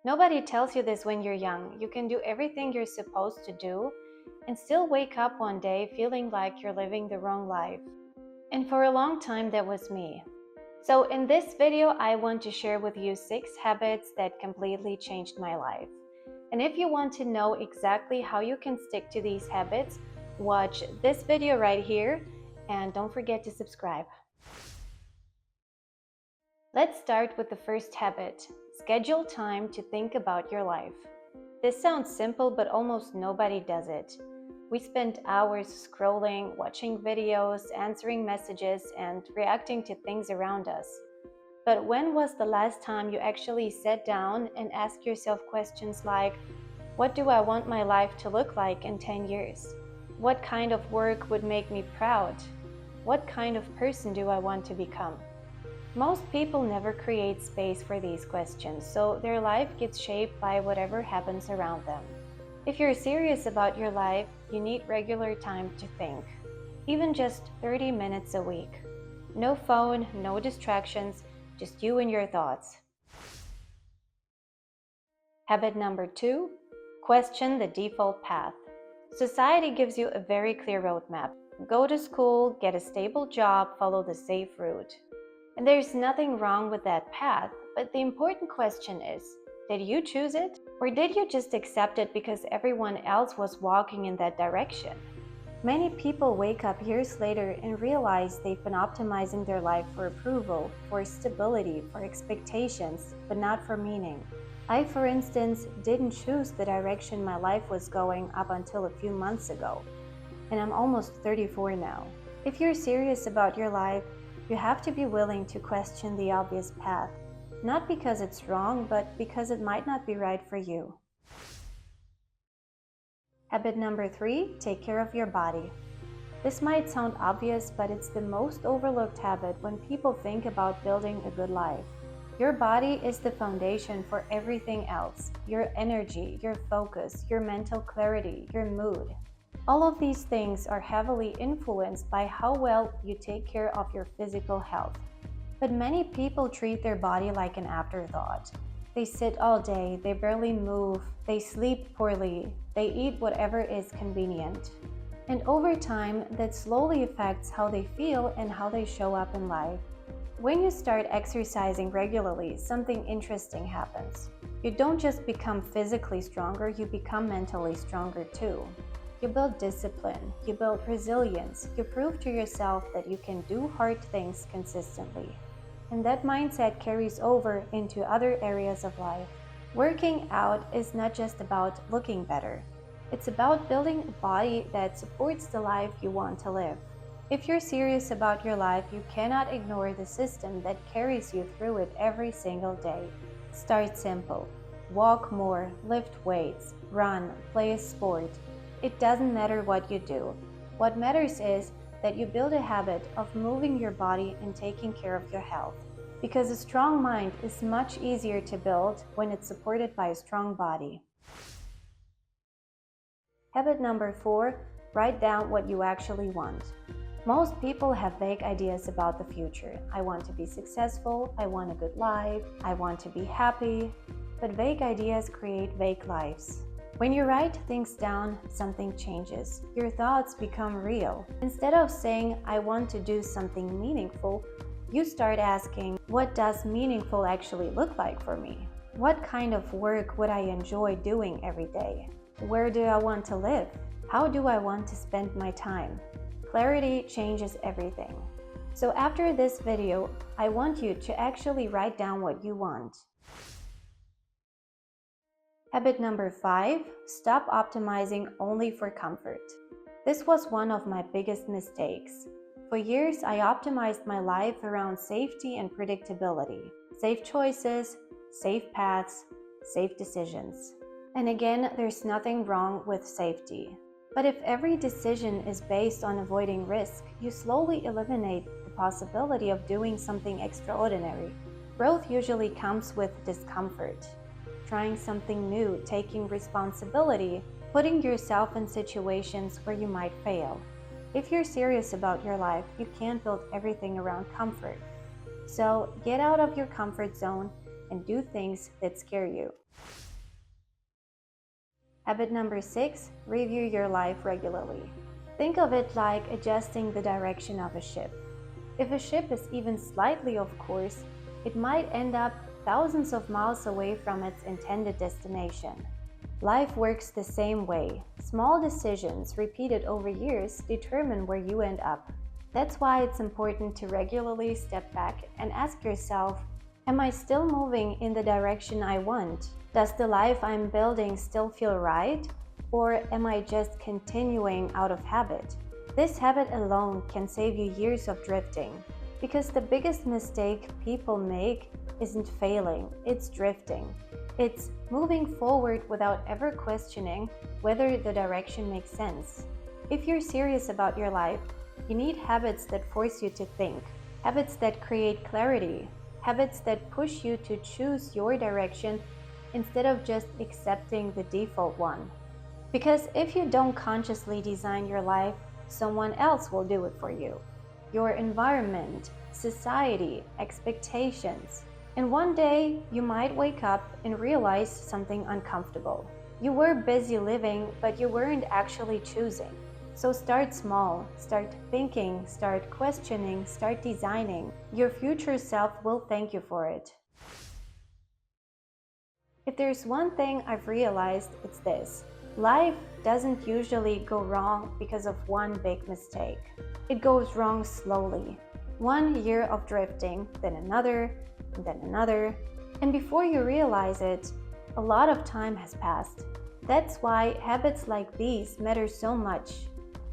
Nobody tells you this when you're young. You can do everything you're supposed to do and still wake up one day feeling like you're living the wrong life. And for a long time, that was me. So in this video, I want to share with you 6 habits that completely changed my life. And if you want to know exactly how you can stick to these habits, watch this video right here and don't forget to subscribe. Let's start with the first habit. Schedule time to think about your life. This sounds simple, but almost nobody does it. We spend hours scrolling, watching videos, answering messages, and reacting to things around us. But when was the last time you actually sat down and asked yourself questions like, what do I want my life to look like in 10 years? What kind of work would make me proud? What kind of person do I want to become? Most people never create space for these questions, so their life gets shaped by whatever happens around them. If you're serious about your life, you need regular time to think. Even just 30 minutes a week. No phone, no distractions, just you and your thoughts. Habit number 2, question the default path. Society gives you a very clear roadmap. Go to school, get a stable job, follow the safe route. And there's nothing wrong with that path, but the important question is, did you choose it? Or did you just accept it because everyone else was walking in that direction? Many people wake up years later and realize they've been optimizing their life for approval, for stability, for expectations, but not for meaning. I, for instance, didn't choose the direction my life was going up until a few months ago, and I'm almost 34 now. If you're serious about your life, you have to be willing to question the obvious path, not because it's wrong, but because it might not be right for you. Habit number 3, take care of your body. This might sound obvious, but it's the most overlooked habit when people think about building a good life. Your body is the foundation for everything else: your energy, your focus, your mental clarity, your mood. All of these things are heavily influenced by how well you take care of your physical health. But many people treat their body like an afterthought. They sit all day, they barely move, they sleep poorly, they eat whatever is convenient. And over time, that slowly affects how they feel and how they show up in life. When you start exercising regularly, something interesting happens. You don't just become physically stronger, you become mentally stronger too. You build discipline, you build resilience, you prove to yourself that you can do hard things consistently. And that mindset carries over into other areas of life. Working out is not just about looking better. It's about building a body that supports the life you want to live. If you're serious about your life, you cannot ignore the system that carries you through it every single day. Start simple. Walk more, lift weights, run, play a sport. It doesn't matter what you do. What matters is that you build a habit of moving your body and taking care of your health. Because a strong mind is much easier to build when it's supported by a strong body. Habit number 4, write down what you actually want. Most people have vague ideas about the future. I want to be successful, I want a good life, I want to be happy. But vague ideas create vague lives. When you write things down, something changes. Your thoughts become real. Instead of saying, I want to do something meaningful, you start asking, what does meaningful actually look like for me? What kind of work would I enjoy doing every day? Where do I want to live? How do I want to spend my time? Clarity changes everything. So after this video, I want you to actually write down what you want. Habit number 5, stop optimizing only for comfort. This was one of my biggest mistakes. For years, I optimized my life around safety and predictability. Safe choices, safe paths, safe decisions. And again, there's nothing wrong with safety. But if every decision is based on avoiding risk, you slowly eliminate the possibility of doing something extraordinary. Growth usually comes with discomfort. Trying something new, taking responsibility, putting yourself in situations where you might fail. If you're serious about your life, you can't build everything around comfort. So get out of your comfort zone and do things that scare you. Habit number 6, review your life regularly. Think of it like adjusting the direction of a ship. If a ship is even slightly off course, it might end up thousands of miles away from its intended destination. Life works the same way. Small decisions repeated over years determine where you end up. That's why it's important to regularly step back and ask yourself, am I still moving in the direction I want? Does the life I'm building still feel right? Or am I just continuing out of habit? This habit alone can save you years of drifting. Because the biggest mistake people make isn't failing, it's drifting. It's moving forward without ever questioning whether the direction makes sense. If you're serious about your life, you need habits that force you to think, habits that create clarity, habits that push you to choose your direction instead of just accepting the default one. Because if you don't consciously design your life, someone else will do it for you. Your environment, society, expectations. And one day, you might wake up and realize something uncomfortable. You were busy living, but you weren't actually choosing. So start small, start thinking, start questioning, start designing. Your future self will thank you for it. If there's one thing I've realized, it's this. Life doesn't usually go wrong because of one big mistake. It goes wrong slowly. 1 year of drifting, then another, and then another. And before you realize it, a lot of time has passed. That's why habits like these matter so much.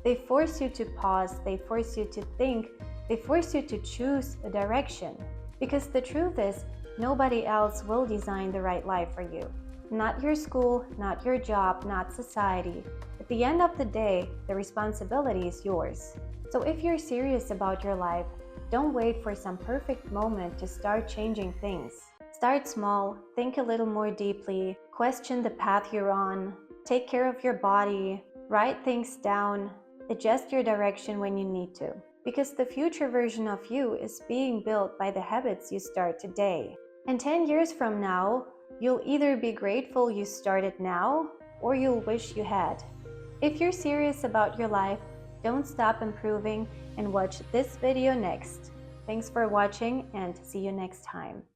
They force you to pause, they force you to think, they force you to choose a direction. Because the truth is, nobody else will design the right life for you. Not your school, not your job, not society. At the end of the day, the responsibility is yours. So if you're serious about your life, don't wait for some perfect moment to start changing things. Start small, think a little more deeply, question the path you're on, take care of your body, write things down, adjust your direction when you need to. Because the future version of you is being built by the habits you start today. And 10 years from now, you'll either be grateful you started now, or you'll wish you had. If you're serious about your life, don't stop improving and watch this video next. Thanks for watching and see you next time.